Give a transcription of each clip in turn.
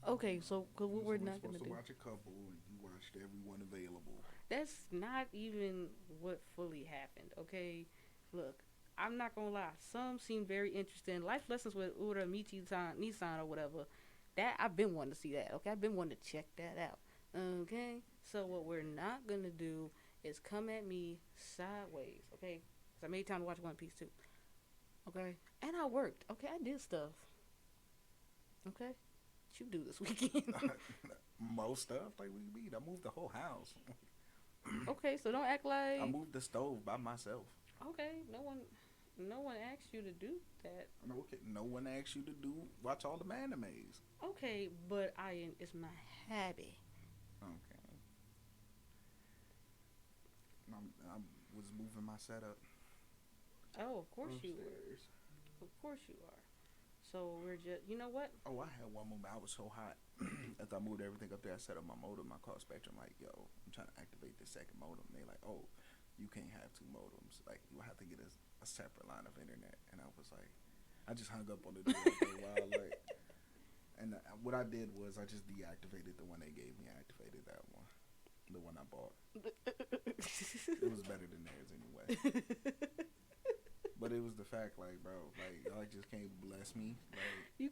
Okay, so cause You what was we're only not supposed gonna to do. watch a couple, and you watched every one available. That's not even what fully happened. Okay, look, I'm not gonna lie. Some seem very interesting. Life lessons with Ura Michi Nissan or whatever. That I've been wanting to see that. Okay, I've been wanting to check that out. Okay, so what we're not gonna do is come at me sideways. Okay, because I made time to watch One Piece too. Okay, and I worked. Okay, I did stuff. Okay, what you do this weekend? Most stuff like we mean. I moved the whole house. Okay, so don't act I like. moved the stove by myself. Okay, no one asked you to do that. No, okay. No one asked you to do watch all the animes. Okay, but it's my habit. Okay. I was moving my setup Oh, of course you were. upstairs. Of course you are. So we're just, you know what? Oh, I had one moment. I was so hot. After I moved everything up there, I set up my modem, my call spectrum. Like, yo, I'm trying to activate the second modem. They like, oh, you can't have two modems. Like, you have to get a separate line of internet. And I was like, I just hung up on the dude after a while. Like, and what I did was I just deactivated the one they gave me. I activated that one, the one I bought. It was better than theirs anyway. But it was the fact, like, bro, like y'all just can't bless me. Like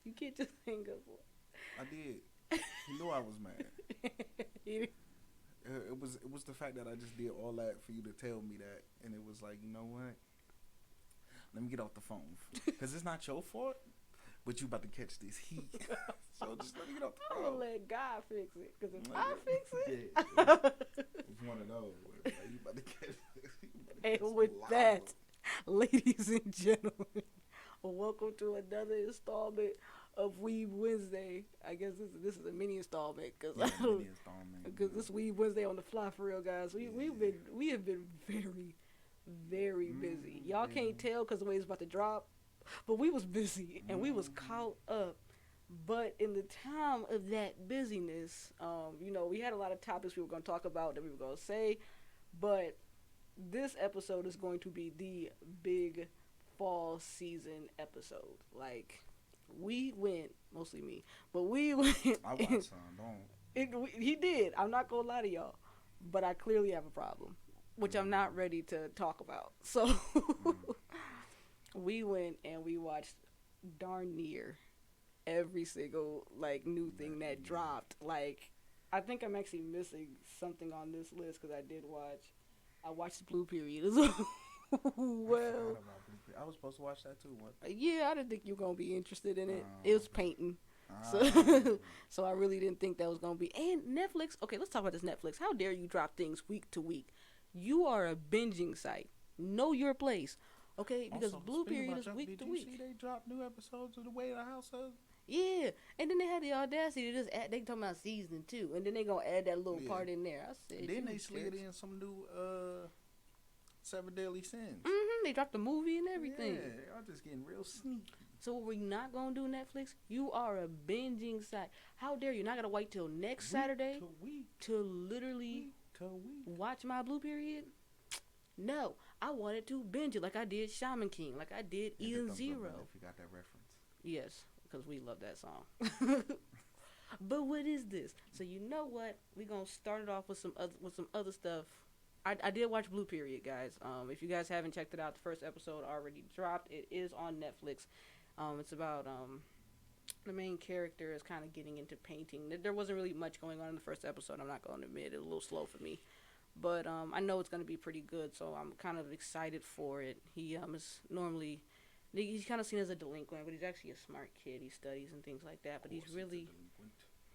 you can't just hang up. I did. He knew I was mad. It was the fact that I just did all that for you to tell me that, and it was like, you know what? Let me get off the phone, cause it's not your fault, but you about to catch this heat. So just let me get off the I'm phone. gonna let God fix it. Cause if Like, I fix it, yeah, it's one of those. Like, you about to catch, you about to and catch some with lava. that, ladies and gentlemen, welcome to another installment of Weeb Wednesday. I guess this is a mini installment because Yeah, mini installment. because this Weeb Wednesday on the fly for real, guys. We have been very busy. Y'all Busy. can't tell because the way it's about to drop, but we was busy and we was Mm-hmm. caught up. But in the time of that busyness, we had a lot of topics we were going to talk about that we were going to say, but this episode is going to be the big fall season episode. Like we went, mostly me, but we went. I watched some. Don't. He did. I'm not gonna lie to y'all, but I clearly have a problem, which I'm not Mm, ready to talk about. So mm, we went and we watched darn near every single like new thing that yeah. dropped. Like I think I'm actually missing something on this list because I did watch. I watched Blue Period as well. I forgot Well, about Blue. I was supposed to watch that too. What? yeah, I didn't think you were gonna be interested in it. It was Um. painting, so Um. so I really didn't think that was gonna be. And Netflix. Okay, let's talk about this Netflix. How dare you drop things week to week? You are a binging site. Know your place. Okay, because Also, Blue speaking Period about is drop, week did to you see week. they dropped new episodes of The Way the House Is? Yeah, and then they had the audacity to just add. They talking about season 2, and then they gonna add that little Yeah. part in there. I said, Then you they slid jerks. in some new Seven Deadly Sins. They dropped the movie and everything. Yeah, y'all just getting real sneaky. So what we not gonna do, Netflix? You are a binging site. How dare you? Not gonna wait till next Week Saturday to week, to literally week to week. watch my Blue Period? No, I wanted to binge it like I did Shaman King, like I did Hit the Eden thumbs up button Zero. if you got that reference. Yes, because we love that song. But what is this? So you know what? We gonna start it off with some other stuff. I did watch Blue Period, guys. If you guys haven't checked it out, the first episode already dropped. It is on Netflix. It's about the main character is kind of getting into painting. There wasn't really much going on in the first episode. I'm not going to admit it was a little slow for me, but I know it's going to be pretty good. So I'm kind of excited for it. He is normally he's kind of seen as a delinquent, but he's actually a smart kid. He studies and things like that. Of But he's course, it's a really delinquent.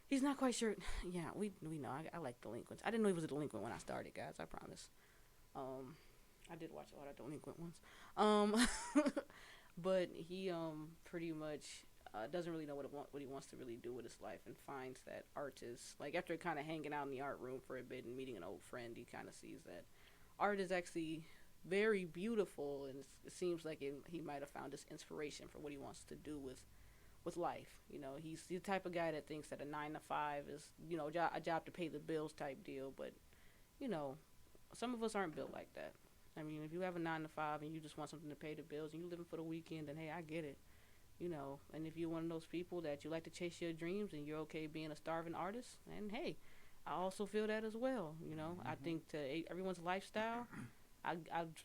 he's not quite sure. Yeah, we know. I like delinquents. I didn't know he was a delinquent when I started, guys. I promise. Um, I did watch a lot of delinquent ones. Um, but he pretty much doesn't really know what he wants to really do with his life, and finds that art is like after kind of hanging out in the art room for a bit and meeting an old friend, he kind of sees that art is actually very beautiful, and it seems like he might have found his inspiration for what he wants to do with life. He's the type of guy that thinks that a 9 to 5 is a job to pay the bills type deal, but you know some of us aren't built like that. I mean, if you have a 9 to 5 and you just want something to pay the bills and you living for the weekend, then hey, I get it. And if you're one of those people that you like to chase your dreams and you're okay being a starving artist, and hey, I also feel that as well. I Mm-hmm. think to everyone's lifestyle, I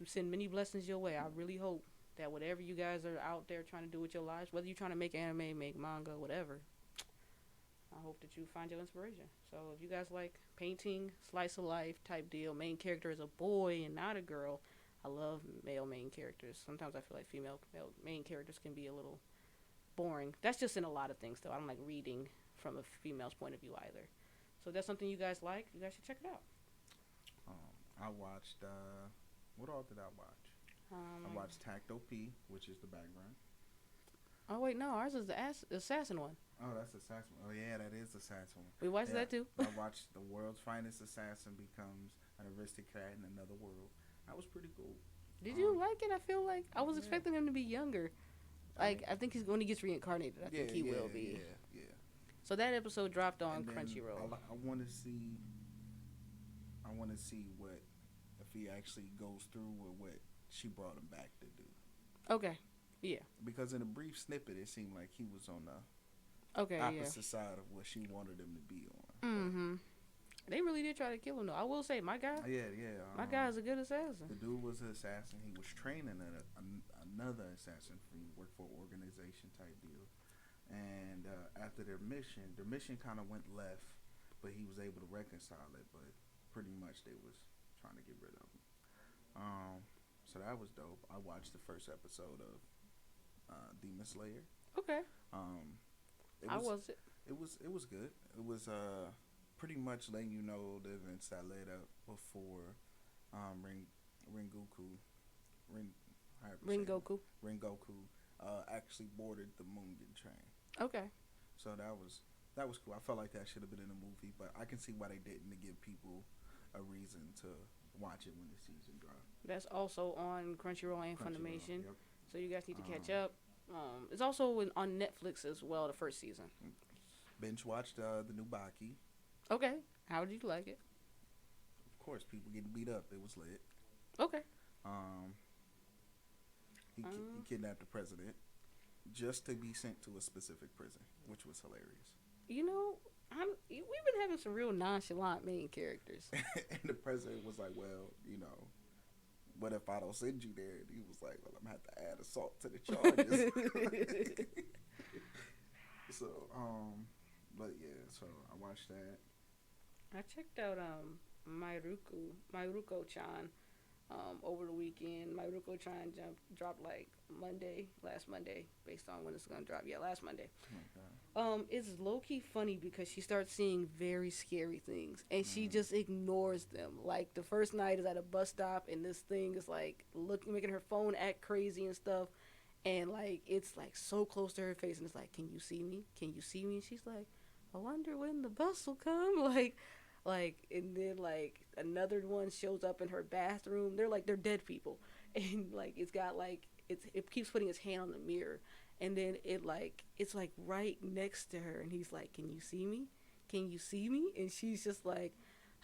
send many blessings your way. I really hope that whatever you guys are out there trying to do with your lives, whether you're trying to make anime, make manga, whatever, I hope that you find your inspiration. So if you guys like painting, slice of life type deal, main character is a boy and not a girl. I love male main characters. Sometimes I feel like female male main characters can be a little boring. That's just in a lot of things though. I don't like reading from a female's point of view either. So if that's something you guys like, you guys should check it out. I watched. What all did I watch? I Um, watched Tacto P, which is the background. oh wait, no, ours is the assassin one. Oh, that's Assassin. Oh yeah, that is Assassin. We watched Yeah, that too. I watched the world's finest assassin becomes an aristocrat in another world. That was pretty cool. Did you Um, like it? I feel like I was yeah. expecting him to be younger. I mean, Like I think he's when he gets reincarnated. I yeah, think he yeah, will be. yeah, yeah. So that episode dropped on And then Crunchyroll. I want to see. I want to see what if he actually goes through with what she brought him back to do. Okay. Yeah. Because in a brief snippet, it seemed like he was on the Okay. Yeah. opposite side of what she wanted him to be on. But Mm-hmm. They really did try to kill him though. I will say, my guy, yeah, yeah. my guy is a good assassin. The dude was an assassin. He was training another assassin from work for organization type deal. And after their mission kind of went left, but he was able to reconcile it. But pretty much they was trying to get rid of him. Um, so that was dope. I watched the first episode of Demon Slayer. Okay. Um, it I was was it. it was good. It was pretty much letting you know the events that led up before Ringoku Rin however you say it, Goku. Ringoku actually boarded the Mugen train. Okay. So that was cool. I felt like that should have been in the movie, but I can see why they didn't to give people a reason to watch it when the season dropped. That's also on Crunchyroll and Crunchyroll. Funimation. Yep. So you guys need to catch Um, up. It's also on Netflix as well. The first season. Binge watched the new Baki. Okay. How did you like it? Of course, people getting beat up. It was lit. Okay. Um, he Um, kidnapped the president just to be sent to a specific prison, which was hilarious. you know, we've been having some real nonchalant main characters. And the president was like, "Well, what if I don't send you there?" And he was like, "Well, I'm gonna have to add assault to the charges." So, but yeah, so I watched that. I checked out Myruko-chan over the weekend. Myruko-chan dropped like last Monday, based on when it's gonna drop. Yeah, last Monday. Okay. It's low key funny because she starts seeing very scary things and she Mm. just ignores them. Like the first night is at a bus stop and this thing is like making her phone act crazy and stuff, and like it's like so close to her face and it's like, "Can you see me? Can you see me?" And she's like, "I wonder when the bus will come." And then like another one shows up in her bathroom. They're dead people, and like it keeps putting its hand on the mirror, and then it's like right next to her, and he's like, "Can you see me? Can you see me?" And she's just like,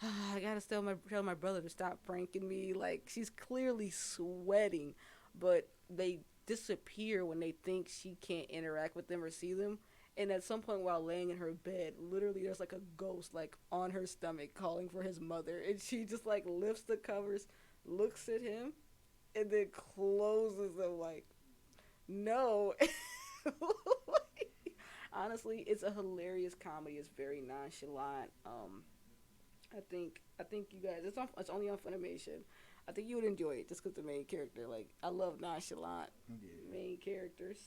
I gotta tell my brother to stop pranking me. Like she's clearly sweating, but they disappear when they think she can't interact with them or see them. And at some point while laying in her bed, literally there's like a ghost like on her stomach calling for his mother, and she just like lifts the covers, looks at him, and then closes them like no. Honestly, it's a hilarious comedy. It's very nonchalant. I think you guys. It's only on Funimation. I think you would enjoy it just because the main character. Like I love nonchalant Yeah. main characters.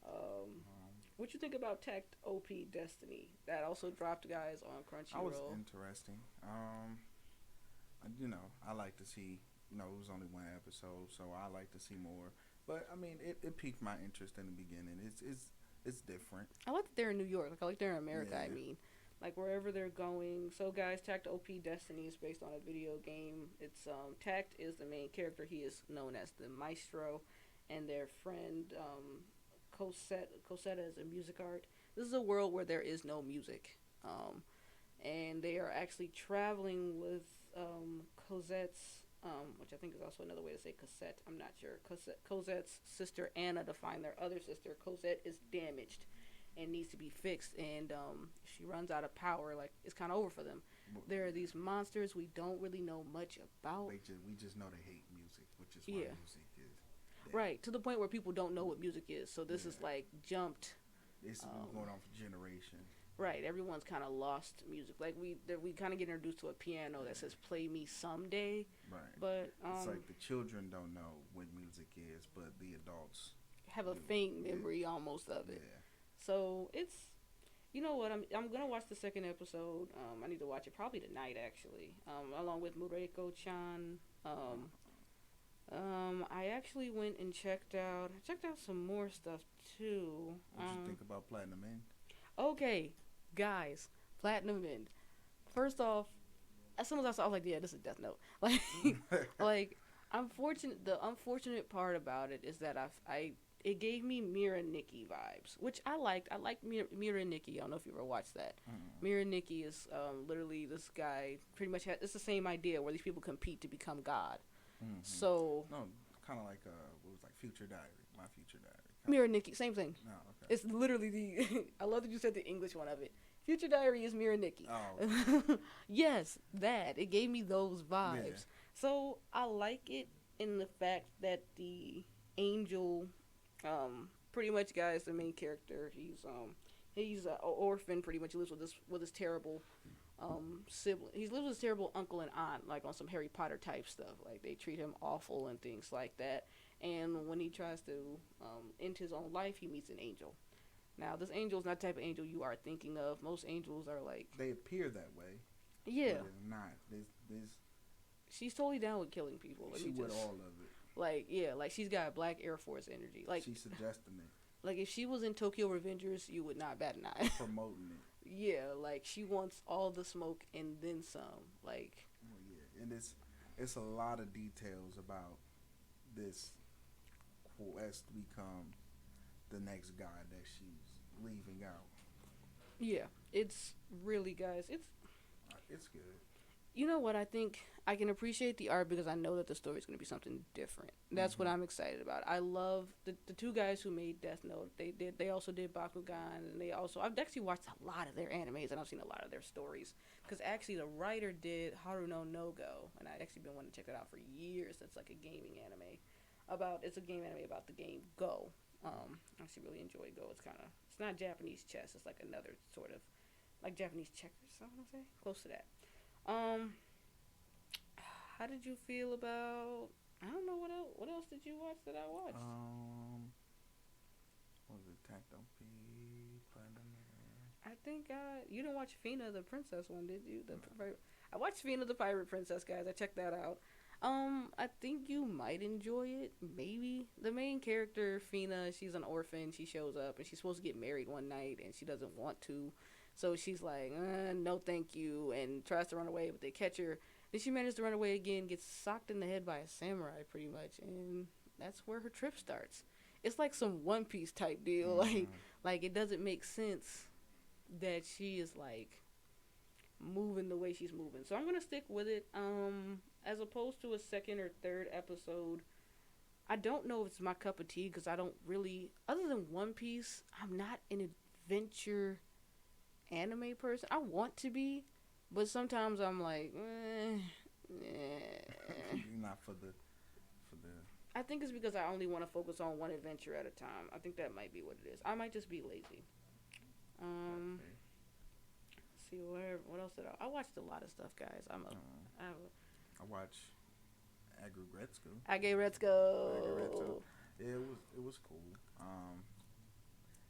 Um, Um, what you think about Tact OP Destiny? That also dropped guys on I was Crunchyroll. interesting. I like to see. It was only one episode, so I like to see more. But I mean, it piqued my interest in the beginning. It's different. I like that they're in New York. Like I like they're in America. I Yeah. mean, like wherever they're going. So guys, Tact OP Destiny is based on a video game. It's Tact is the main character. He is known as the Maestro, and their friend Cosetta is a music art. This is a world where there is no music. And they are actually traveling with Cosette's which I think is also another way to say Cosette. I'm not sure. Cosette's sister Anna to find their other sister. Cosette is damaged and needs to be fixed, and she runs out of power. Like it's kind of over for them. There are these monsters we don't really know much about. We just know they hate music, which is why Yeah, music is dead. right. To the point where people don't know what music is. So this is Yeah, like jumped. it's been going on for generations. Right, everyone's kind of lost music. Like we kind of get introduced to a piano that says "Play me someday," Right. but It's like the children don't know what music is, but the adults have a do. faint Yeah. memory almost of it. Yeah. So it's, you know what, I'm gonna watch the second episode. I need to watch it probably tonight actually. Along with Mureko Chan. I actually went and checked out some more stuff too. What you think about Platinum End? Okay, guys, Platinum End. First off, as soon as I saw, I was like, yeah, this is Death Note. Like, like, the unfortunate part about it is that it gave me Mira Nikki vibes, which I liked. I liked Mira Nikki. I don't know if you ever watched that. Mira Nikki is literally this guy. Pretty much, it's the same idea where these people compete to become God. So No, kind of like what was like Future Diary, My Future Diary. Mira Nikki, same thing. No, okay. It's literally the. I love that you said the English one of it. Future Diary is Mira Nikki. Oh. Yes, that. It gave me those vibes. Yeah. So I like it in the fact that the angel, pretty much, guys, the main character. He's an orphan. Pretty much, he lives with his terrible, sibling. He lives with his terrible uncle and aunt, like on some Harry Potter type stuff. Like they treat him awful and things like that. And when he tries to end his own life, he meets an angel. Now, this angel is not the type of angel you are thinking of. Most angels are like, They appear that way. yeah, But they're not. There's she's totally down with killing people. she with all of it. Like, yeah, like she's got Black Air Force energy. Like, She's suggesting it, like if she was in Tokyo Revengers, you would not bat an eye. promoting it. Yeah, like she wants all the smoke and then some. Like, Well, yeah, and it's a lot of details about this who has to become the next guy that she's leaving out. yeah, it's really, guys, It's good. you know what, I think I can appreciate the art because I know that the story is going to be something different. That's what I'm excited about. I love the two guys who made Death Note. They also did Bakugan, and I've actually watched a lot of their animes, and I've seen a lot of their stories because actually the writer did Haru no Go, and I've actually been wanting to check that out for years. That's like a gaming anime it's a game anime about the game Go. I actually really enjoy Go. It's not Japanese chess. It's like another sort of like Japanese checkers. I want to say close to that. How did you feel about? I don't know what else. What else did you watch that I watched? What was it? Tacto P. Platinum. I think you didn't watch Fina the Princess one, did you? I watched Fina the Pirate Princess, guys. I checked that out. I think you might enjoy it. Maybe the main character, Fina, she's an orphan. She shows up and she's supposed to get married one night, and she doesn't want to. So she's like, no, thank you, and tries to run away, but they catch her. Then she manages to run away again, gets socked in the head by a samurai, pretty much, and that's where her trip starts. It's like some One Piece type deal. Like it doesn't make sense that she is like moving the way she's moving. So I'm gonna stick with it. As opposed to a second or third episode, I don't know if it's my cup of tea because I don't really, other than One Piece, I'm not an adventure anime person. I want to be, but sometimes I'm like, You're not for the. I think it's because I only want to focus on one adventure at a time. I think that might be what it is. I might just be lazy. Let's see what else did I watched a lot of stuff, guys. I watched Agretsuko. Agretsuko. Yeah, it was cool.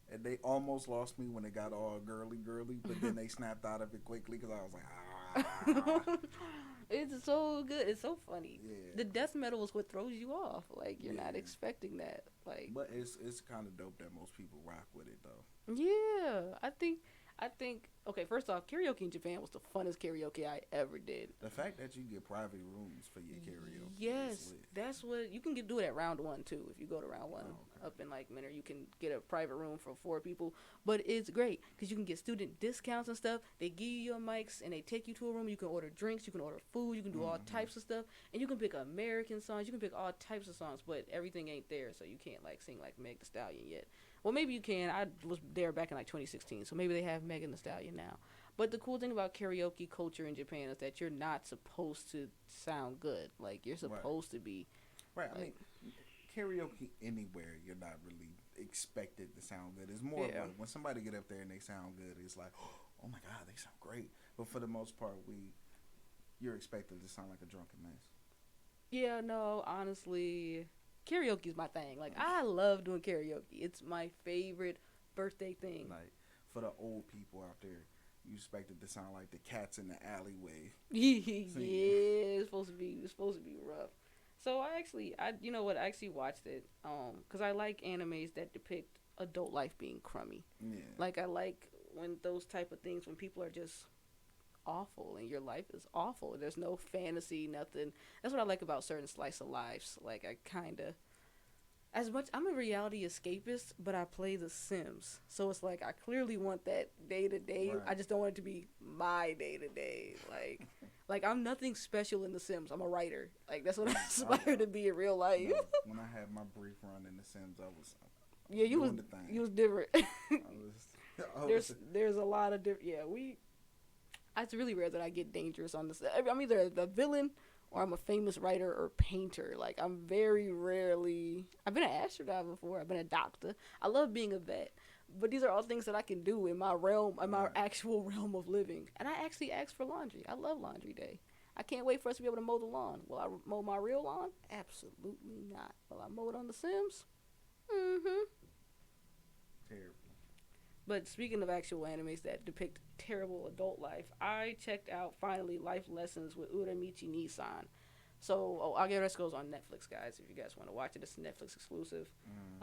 And they almost lost me when it got all girly, but then they snapped out of it quickly because I was like, ah. It's so good. It's so funny. Yeah. The death metal is what throws you off. Like you're not expecting that. Like, but it's kind of dope that most people rock with it though. Yeah, I think I think okay. First off, karaoke in Japan was the funnest karaoke I ever did. The fact that you get private rooms for your karaoke is Yes, lit. that's what you can do it at round one too. If you go to round one Oh, okay. up in like Minner, you can get a private room for 4 people. But it's great because you can get student discounts and stuff. They give you your mics and they take you to a room. You can order drinks, you can order food, you can do all Mm-hmm. types of stuff, and you can pick American songs. You can pick all types of songs, but everything ain't there, so you can't like sing like Meg The Stallion yet. Well, maybe you can. I was there back in like 2016, so maybe they have Megan The Stallion now. But the cool thing about karaoke culture in Japan is that you're not supposed to sound good. Like you're Right. supposed to be Right. I mean, like karaoke anywhere, you're not really expected to sound good. It's more yeah. like when somebody get up there and they sound good, it's like, oh my god, they sound great. But for the most part, you're expected to sound like a drunken mess. Yeah, no, honestly, karaoke is my thing. Like I love doing karaoke. It's my favorite birthday thing. Like for the old people out there, you expected to sound like the cats in the alleyway singing. Yeah, it's supposed to be rough. So you know what? I actually watched it, cause I like animes that depict adult life being crummy. Yeah. Like I like when those type of things when people are just awful and your life is awful. There's no fantasy, nothing. That's what I like about certain slice of lives. Like I kind of as much I'm a reality escapist, but I play The Sims. So it's like I clearly want that day to day. Right. I just don't want it to be my day to day. Like I'm nothing special in The Sims. I'm a writer. Like that's what I aspire to be in real life. No, when I had my brief run in The Sims, Yeah, doing the thing. you was different. I was There's a lot of different. Yeah, we. It's really rare that I get dangerous on this. I'm either the villain or I'm a famous writer or painter. Like I'm very rarely. I've been an astronaut before. I've been a doctor. I love being a vet. But these are all things that I can do in my realm, in my Right. actual realm of living. And I actually asked for laundry. I love laundry day. I can't wait for us to be able to mow the lawn. Will I mow my real lawn? Absolutely not. Will I mow it on The Sims? Mm-hmm. terrible. But speaking of actual animes that depict terrible adult life, I checked out finally Life Lessons with Uramichi Nissan. So, I guess goes on Netflix, guys. If you guys want to watch it, it's a Netflix exclusive.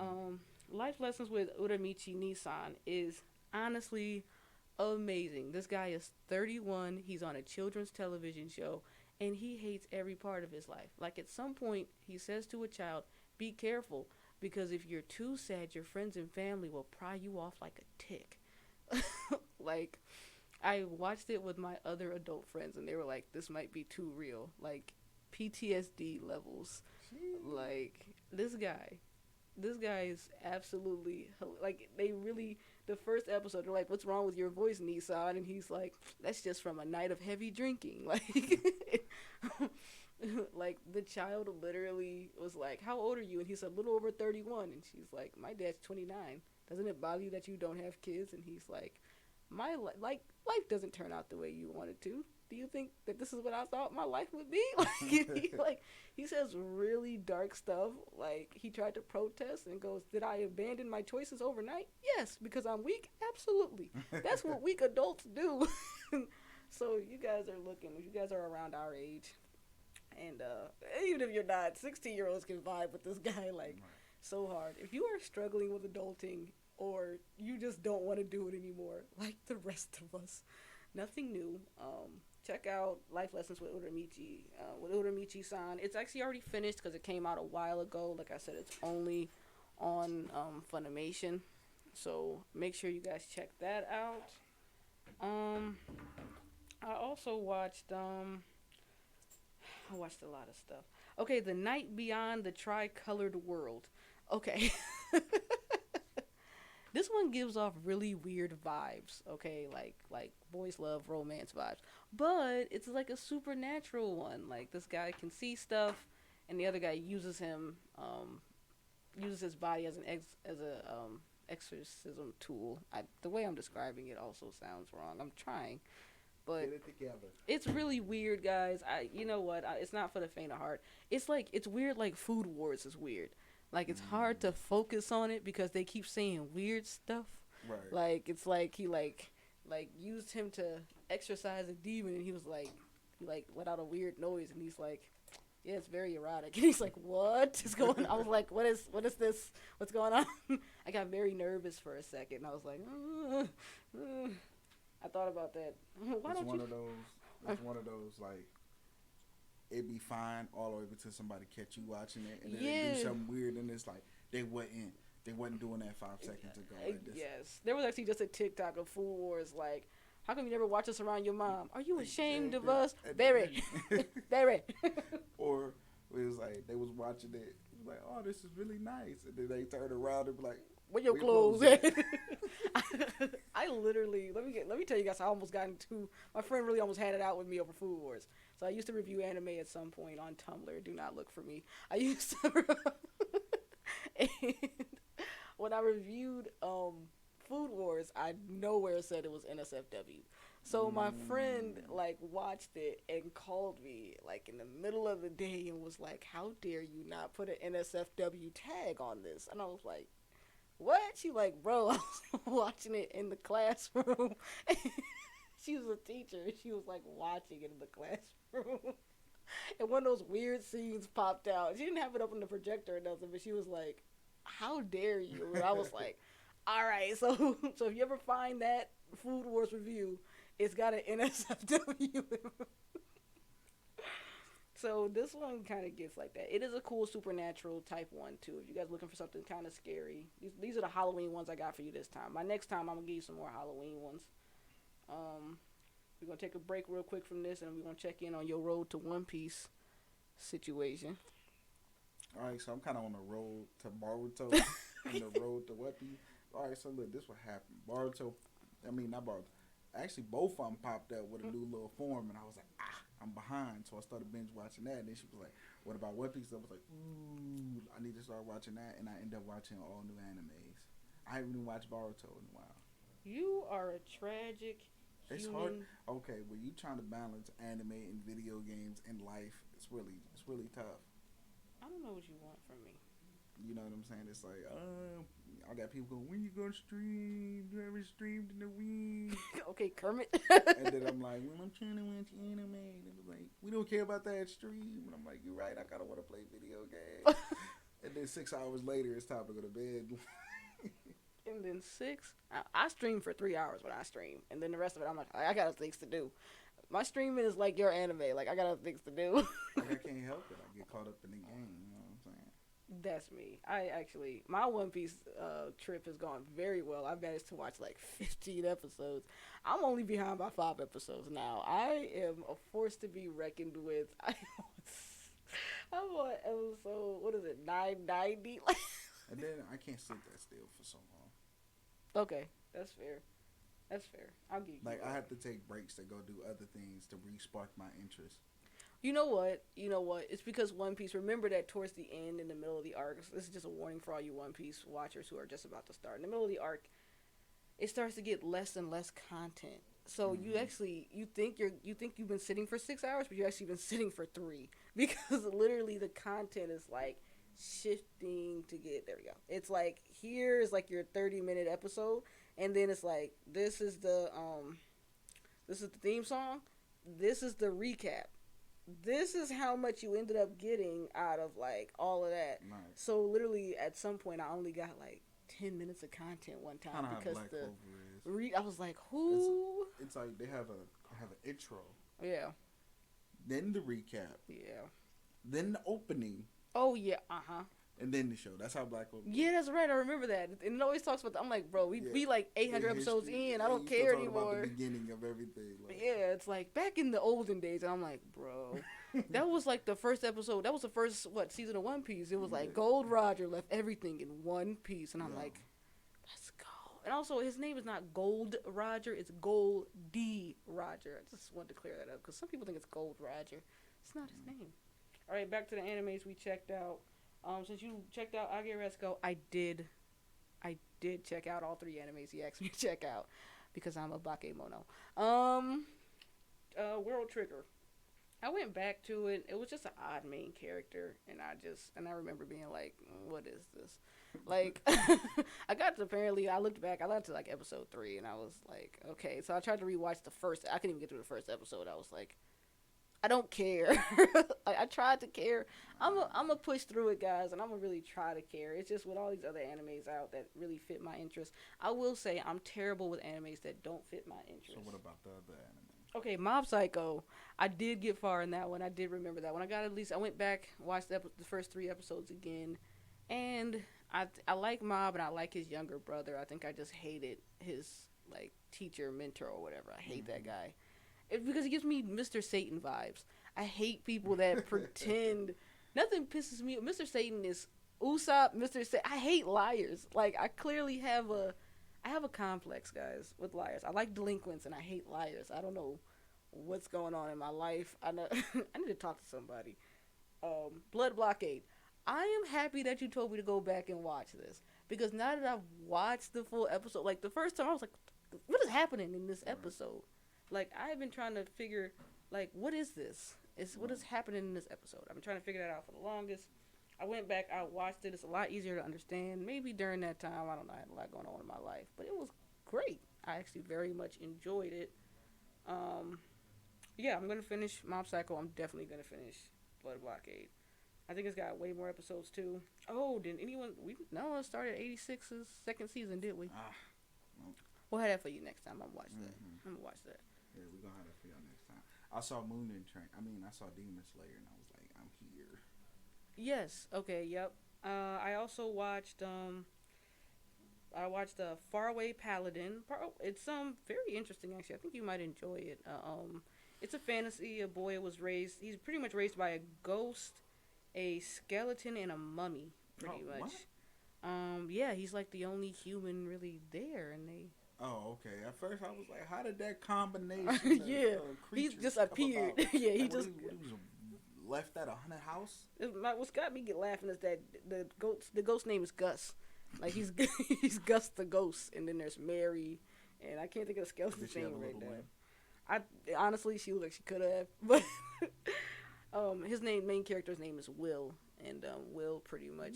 Mm. Life Lessons with Uramichi Nissan is honestly amazing. This guy is 31. He's on a children's television show, and he hates every part of his life. Like at some point, he says to a child, "Be careful, because if you're too sad, your friends and family will pry you off like a tick." Like, I watched it with my other adult friends, and they were like, "This might be too real." Like, PTSD levels. Like, this guy is absolutely like they really the first episode they're like, "What's wrong with your voice, Nissan?" And he's like, "That's just from a night of heavy drinking." Like like the child literally was like, "How old are you?" And he said, "A little over 31." And she's like, "My dad's 29. Doesn't it bother you that you don't have kids?" And he's like, like life doesn't turn out the way you want it to. Do you think that this is what I thought my life would be?" Like he says really dark stuff. Like he tried to protest and goes, "Did I abandon my choices overnight? Yes, because I'm weak. Absolutely. That's what weak adults do." So you guys are looking. You guys are around our age, and even if you're not, 16-year-olds can vibe with this guy like so hard. If you are struggling with adulting or you just don't want to do it anymore, like the rest of us, nothing new. Check out Life Lessons with Uramichi-san. It's actually already finished because it came out a while ago. Like I said, it's only on Funimation, so make sure you guys check that out. I also watched I watched a lot of stuff. Okay, The Night Beyond the Tri-Colored World. Okay. This one gives off really weird vibes, okay? Like boys love romance vibes. But it's like a supernatural one. Like this guy can see stuff and the other guy uses his body as an exorcism tool. The way I'm describing it also sounds wrong. I'm trying. But Get it together. it's really weird, guys. You know what? It's not for the faint of heart. It's weird. Like Food Wars is weird. Like it's hard to focus on it because they keep saying weird stuff. Right. Like it's like he like used him to exorcise a demon, and he let out a weird noise, and he's like, "Yeah, it's very erotic." And he's like, "What is going on?" I was like, what is this? What's going on? I got very nervous for a second. I was like, I thought about that. Why It's don't one you? of those. It's one of those like it be fine all the way until somebody catch you watching it, and then they do Yeah. something weird, and it's like they wasn't doing that 5 seconds ago. Like this, Yes, there was actually just a TikTok of Food Wars. Like, how come you never watch us around your mom? Are you ashamed of exactly. us? And Very, then, very. or it was like they was watching it. It was like, oh, this is really nice, and then they turn around and be like, Where your where your clothes clothes at? I literally let me tell you guys. I almost got into my friend really almost had it out with me over Food Wars. So I used to review anime at some point on Tumblr. Do not look for me. I used to, and when I reviewed Food Wars, I nowhere said it was NSFW. So my friend like watched it and called me like in the middle of the day and was like, "How dare you not put an NSFW tag on this?" And I was like, "What?" She like, "Bro, I was watching it in the classroom." She was a teacher. She was like watching it in the classroom. And one of those weird scenes popped out. She didn't have it up on the projector or nothing, but she was like, "How dare you?" And I was like, "All right, so so if you ever find that Food Wars review, it's got an NSFW." So this one kind of gets like that. It is a cool supernatural type one too. If you guys looking for something kind of scary, these are the Halloween ones I got for you this time. My next time I'm gonna give you some more Halloween ones. Um, we're gonna take a break real quick from this, and we're gonna check in on your road to One Piece situation. all right, so I'm kind of on the road to Boruto, and the road to Weppy. All right, so look, this what happened. Boruto, I mean not Boruto. Actually, both of them popped up with a new little form, and I was like, I'm behind. So I started binge watching that, and then she was like, what about One Piece? I was like, ooh, I need to start watching that, and I ended up watching all new animes. I haven't even watched Boruto in a while. You are a tragic It's hard. human. Okay, when you trying to balance anime and video games and life, it's really tough. I don't know what you want from me. You know what I'm saying? It's like, I got people going, when you gonna stream? You haven't streamed in a week. Okay, Kermit. And then I'm like, well, I'm trying to watch anime. And it was like, we don't care about that stream. And I'm like, you're right. I kind of want to play video games. And then 6 hours later, it's time to go to bed. And then six, I stream for 3 hours when I stream, and then the rest of it, I'm like, I got things to do. My streaming is like your anime. Like I got things to do. Like, I can't help it. I get caught up in the game. You know what I'm saying? That's me. I actually, my One Piece trip has gone very well. I've managed to watch like 15 episodes. I'm only behind by 5 episodes now. I am a force to be reckoned with. I'm on episode, what is it, 990? And then I can't sit that still for so long. Okay, that's fair. That's fair. I'll give you Like, that. I have to take breaks to go do other things to re-spark my interest. You know what? You know what? It's because One Piece. Remember that towards the end, in the middle of the arc, this is just a warning for all you One Piece watchers who are just about to start. In the middle of the arc, it starts to get less and less content. So you actually you think you've been sitting for 6 hours, but you actually been sitting for 3 because literally the content is like shifting to get there. We go. It's like here is like your 30-minute episode, and then it's like this is the theme song, this is the recap. This is how much you ended up getting out of like all of that. Nice. So literally, at some point, I only got like 10 minutes of content one time Kind of how because Black the Clover is. I was like, who? It's like they have an intro, Yeah, then the recap, yeah. then the opening, Oh yeah, and then the show. That's how Black Clover. yeah. That's right. I remember that, and it always talks about that. I'm like, bro, we Yeah. be like 800 The episodes history, in. I and don't you care still talking about anymore. the beginning of everything. But Like, yeah, it's like back in the olden days, and I'm like, bro, that was like the first episode. That was the first season of One Piece. It was like Yeah. Gold Roger left everything in one piece, and I'm Yeah. like, let's go. And also, his name is not Gold Roger; it's Gold D Roger. I just wanted to clear that up because some people think it's Gold Roger. It's not his name. All right, back to the animes we checked out. Since you checked out Agiresco, I did check out all 3 animes he asked me to check out because I'm a bakemono. World Trigger. I went back to it. It was just an odd main character, and I remember being like, "What is this?" Like, I looked back. I got to like episode 3, and I was like, "Okay." So I tried to rewatch the first. I couldn't even get through the first episode. I was like, I don't care. I tried to care. I'm a push through it, guys, and I'm gonna really try to care. It's just with all these other animes out that really fit my interest. I will say I'm terrible with animes that don't fit my So interest. what about the other anime? Okay, Mob Psycho. I did get far in that one. I did remember that one. I got at least. I went back, watched the first three episodes again, and I like Mob and I like his younger brother. I think I just hated his like teacher, mentor, or whatever. I hate that Mm-hmm. guy. Because he gives me Mr. Satan vibes. I hate people that pretend. Nothing pisses me. Mr. Satan is Usopp. Mr. Satan. I hate liars. Like I clearly have a. I have a complex, guys, with liars. I like delinquents and I hate liars. I don't know what's going on in my life. I know I need to talk to somebody. Blood Blockade. I am happy that you told me to go back and watch this because now that I've watched the full episode, like the first time I was like, what is happening in this Right. episode? Like I've been trying to figure, like, what is this? Is what Right. is happening in this episode? I've been trying to figure that out for the longest. I went back, I watched it. It's a lot easier to understand. Maybe during that time, I don't know, I had a lot going on in my life, but it was great. I actually very much enjoyed it. Um, yeah, I'm gonna finish Mob Psycho. I'm definitely gonna finish Blood Blockade. I think it's got way more episodes too. Oh, did anyone? We no, it started 86's second season, did we? Ah. Well, We'll have that for you next time. I'm gonna watch that. mm-hmm. I'm gonna watch that. Yeah, we're gonna have that for y'all next time. I saw Moon and Train. I saw Demon Slayer, and I was like, I'm here. Yes. Okay. Yep. I also watched. I watched Faraway Paladin. It's very interesting actually. I think you might enjoy it. It's a fantasy. A boy was raised. He's pretty much raised by a ghost, a skeleton, and a mummy. Oh, Pretty what? much. Yeah, he's like the only human really there, and they. Oh, okay. At first, I was like, how did that combination of Yeah, he creatures just come appeared. about? Yeah, he Like, just. what he was left at a haunted house? What's got me get laughing is that the ghost name is Gus. Like he's he's Gus the ghost, and then there's Mary, and I can't think of the Did skeleton's she have name a right little now. one? I honestly, she looked like she could have, but his main character's name is Will, and Will pretty much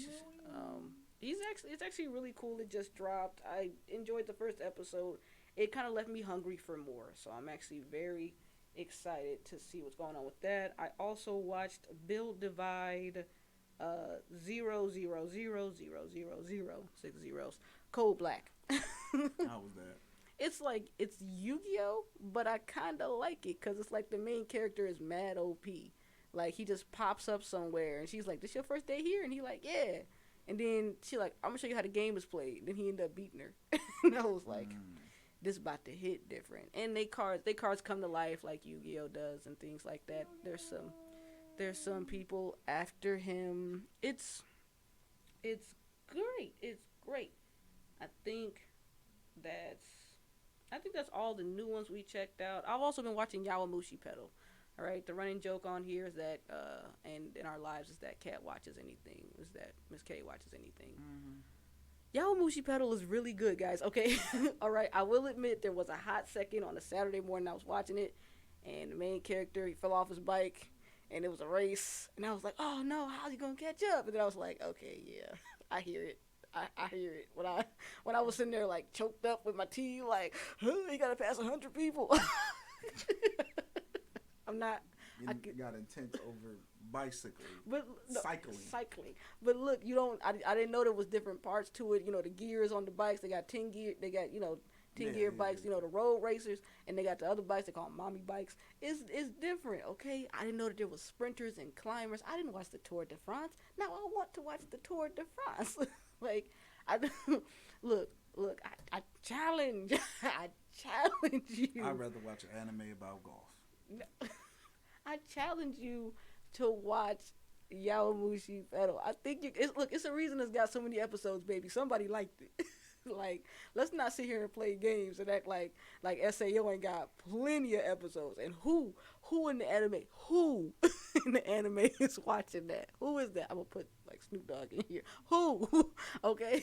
it's actually really cool. It just dropped. I enjoyed the first episode. It kind of left me hungry for more, so I'm actually very excited to see what's going on with that. I also watched Build Divide 0000006 zeros, Code Black. How was that? It's like it's Yu-Gi-Oh, but I kind of like it because it's like the main character is mad OP. Like he just pops up somewhere and she's like, "This your first day here?" And he like, "Yeah." And then she like, "I'm gonna show you how the game is played." Then he ended up beating her. And I was like, "This about to hit different." And they cards come to life like Yu-Gi-Oh does and things like that. There's some people after him. It's great. It's great. I think that's I think that's all the new ones we checked out. I've also been watching Yawamushi Pedal. All right, the running joke on here is that, and in our lives is that Cat watches anything. Is that Ms.K watches anything? Mm-hmm. Yawamushi Pedal is really good, guys. Okay, all right. I will admit there was a hot second on a Saturday morning I was watching it, and the main character he fell off his bike, and it was a race, and I was like, oh no, how's he gonna catch up? And then I was like, okay, yeah, I hear it. I hear it when I was sitting there like choked up with my tea, like you gotta pass 100 people. I'm not. You I got intense over bicycling, but no, cycling. cycling. But look, you don't. I didn't know there was different parts to it. You know, the gears on the bikes. They got 10 gear. They got 10 gear bikes. You know, the road racers, and they got the other bikes. They call them mommy bikes. It's different. Okay, I didn't know that there was sprinters and climbers. I didn't watch the Tour de France. Now I want to watch the Tour de France. Like I look. I challenge. I challenge you. I'd rather watch an anime about golf. I challenge you to watch Yawamushi Pedal. I think it's a reason it's got so many episodes, baby. Somebody liked it. Like, let's not sit here and play games and act like SAO ain't got plenty of episodes. And who in the anime in the anime is watching that? Who is that? I'm gonna put like Snoop Dogg in here. Who? Okay.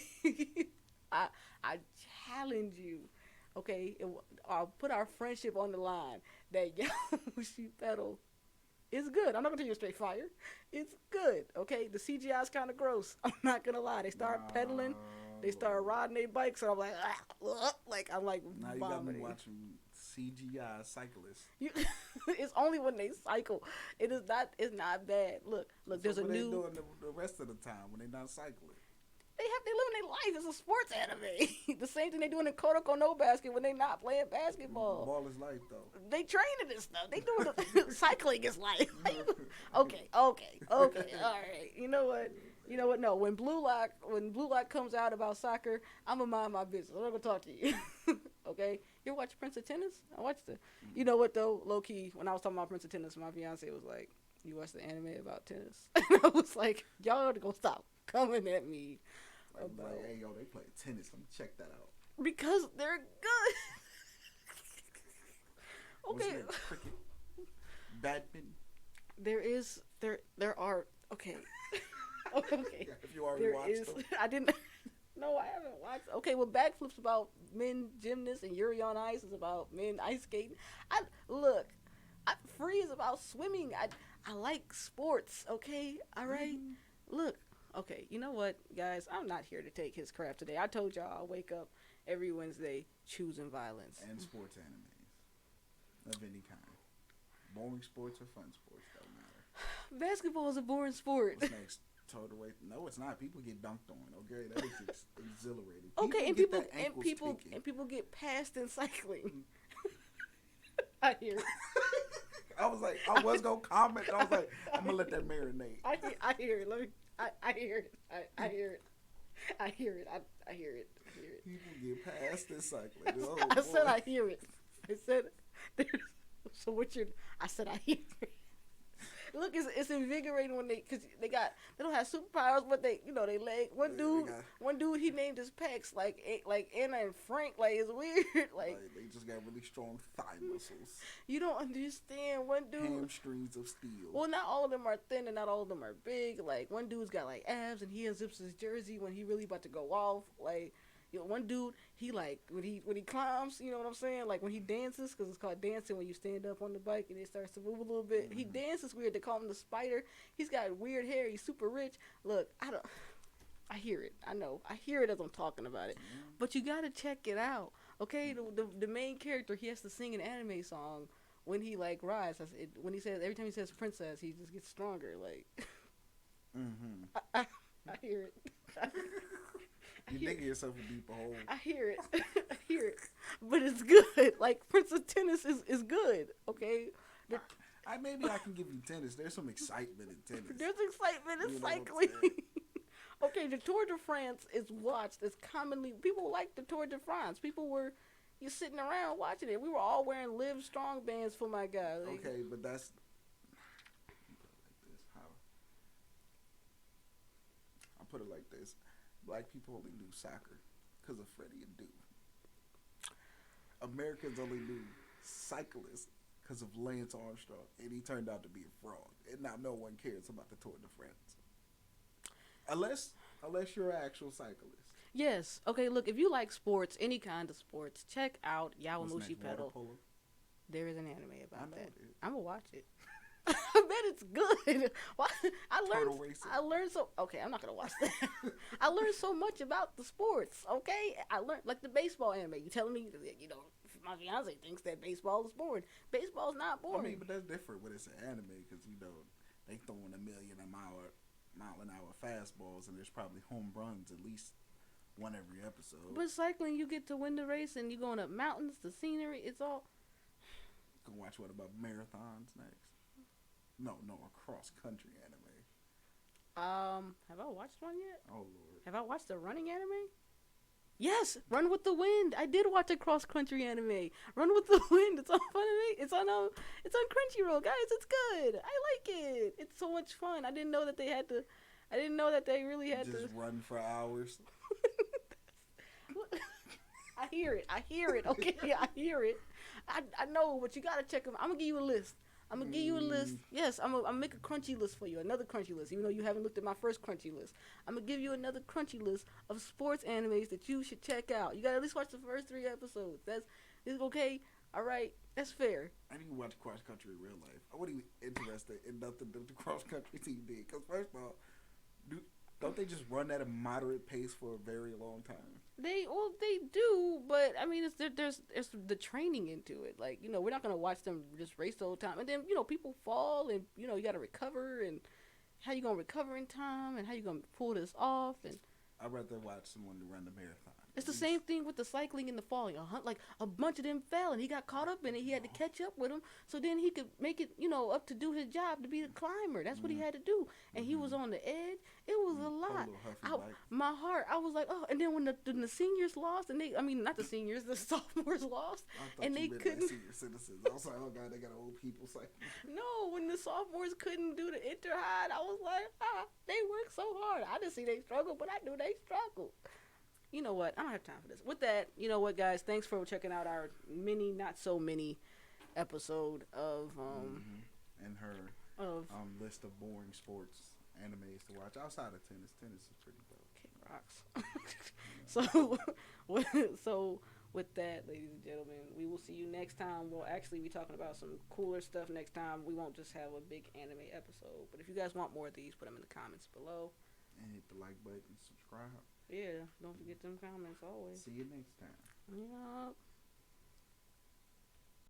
I challenge you. Okay, I'll put our friendship on the line that Yawamushi Pedal is good. I'm not gonna tell you it's straight fire. It's good. Okay, the CGI is kind of gross. I'm not gonna lie. they start riding their bikes, and I'm like, I'm like Now you got me vomiting. watching CGI cyclists. It's only when they cycle. It is not. It's not bad. Look. So There's a what they new. doing the rest of the time when they not cycling? They living their life. It's a sports anime. The same thing they doing in Kodako no Basket when they not playing basketball. Ball is life though. They training this stuff. They doing cycling is life. Okay. All right. You know what? No. When Blue Lock comes out about soccer, I'm gonna mind my business. I'm not gonna talk to you. Okay. You ever watch Prince of Tennis? I watched it. You know what though? Low key, when I was talking about Prince of Tennis, my fiance was like, "You watched the anime about tennis?" And I was like, "Y'all gonna stop coming at me." Like, hey yo, they play tennis. Let me check that out. Because they're good. Okay. Cricket, badminton. There are. Okay. Okay. If you already watched them. I didn't. No, I haven't watched. Okay, well, Backflip's about men gymnasts and Yuri on Ice is about men ice skating. Free is about swimming. I like sports. Okay, all right. Look. Okay, you know what, guys? I'm not here to take his crap today. I told y'all I'll wake up every Wednesday choosing violence. And sports animes of any kind. Boring sports or fun sports, don't matter. Basketball is a boring sport. What's next? Total weight? No, it's not. People get dunked on. Okay, that is exhilarating. Okay, and people get passed in cycling. I hear it. I was like, I was gonna comment. I was like, I'm gonna let that marinate. I hear it. I hear it. I hear it. I hear it. I hear it. People get past this cycling. Oh, I said I hear it. I said, so what you? I said I hear it. Look, it's invigorating when they don't have superpowers, but they they leg. One dude, he named his pecs like Anna and Frank. Like, it's weird. Like they just got really strong thigh muscles. You don't understand. One dude, hamstrings of steel. Well, not all of them are thin and not all of them are big. Like, one dude's got like abs and he unzips his jersey when he really about to go off. Like, one dude, he like when he climbs, you know what I'm saying? Like when he dances, because it's called dancing when you stand up on the bike and it starts to move a little bit. Mm-hmm. He dances weird. They call him the spider. He's got weird hair. He's super rich. Look, I hear it. I know. I hear it as I'm talking about it. Mm-hmm. But you gotta check it out, okay? The main character, he has to sing an anime song when he like rides. When he says, every time he says princess, he just gets stronger. Like, I hear it. You digging yourself a deeper hole. I hear it. I hear it. But it's good. Like, Prince of Tennis is good, okay? Maybe I can give you tennis. There's some excitement in tennis. There's excitement in cycling. Okay, the Tour de France is watched. It's commonly, people like the Tour de France. You're sitting around watching it. We were all wearing Live Strong bands for my guy. Like, okay, but that's... I'll put it like this. Black people only do soccer because of Freddie Adu. Americans only do cyclists because of Lance Armstrong, and he turned out to be a fraud. And now no one cares about the Tour de France, unless you're an actual cyclist. Yes. Okay. Look, if you like sports, any kind of sports, check out Yawamushi Pedal. There is an anime about that. I'm gonna watch it. I bet it's good. I learned so. Okay, I'm not gonna watch that. I learned so much about the sports. Okay, I learned like the baseball anime. You telling me, my fiance thinks that baseball is boring. Baseball's not boring. I mean, but that's different when it's an anime because they throwing 1,000,000-mile-an-hour fastballs and there's probably home runs at least one every episode. But cycling, you get to win the race and you going up mountains, the scenery. It's all. Gonna watch what about marathons next? No, a cross-country anime. Have I watched one yet? Oh, Lord. Have I watched a running anime? Yes, Run with the Wind. I did watch a cross-country anime. Run with the Wind. It's on Funimation. It's on Crunchyroll, guys. It's good. I like it. It's so much fun. I didn't know that they really had to. Just run for hours. I hear it. Okay, I hear it. I know, but you gotta check them. I'm gonna give you a list. Yes, I'm gonna make a crunchy list for you. Another crunchy list, even though you haven't looked at my first crunchy list. I'm gonna give you another crunchy list of sports animes that you should check out. You gotta at least watch the first 3 episodes. Is okay. All right, that's fair. I need to watch cross country in real life. I wasn't even interested in nothing that the cross country team did. Because first of all, Don't they just run at a moderate pace for a very long time? They do, but I mean, there's the training into it. Like, we're not gonna watch them just race the whole time, and then people fall, and you got to recover, and how you gonna recover in time, and how you gonna pull this off, and I'd rather watch someone run the marathon. it's the same thing with the cycling and the falling. Like a bunch of them fell, and he got caught up in it. He had to catch up with them, so then he could make it, up to do his job to be the climber. That's what he had to do, and he was on the edge. It was a lot. My heart, I was like, oh. And then when the seniors lost, and I mean, not the seniors, the sophomores lost, and they couldn't. Like senior citizens. I was like, oh god, they got old people cycling. No, when the sophomores couldn't do the inter high, I was like, they work so hard. I didn't see they struggle, but I knew they struggled. You know what? I don't have time for this. With that, you know what, guys? Thanks for checking out our mini, not so mini episode of and her of list of boring sports animes to watch outside of tennis. Tennis is pretty dope. Kick rocks. So with that, ladies and gentlemen, we will see you next time. We'll actually be talking about some cooler stuff next time. We won't just have a big anime episode. But if you guys want more of these, put them in the comments below. And hit the like button, subscribe. Yeah, don't forget them comments always. See you next time. Yeah.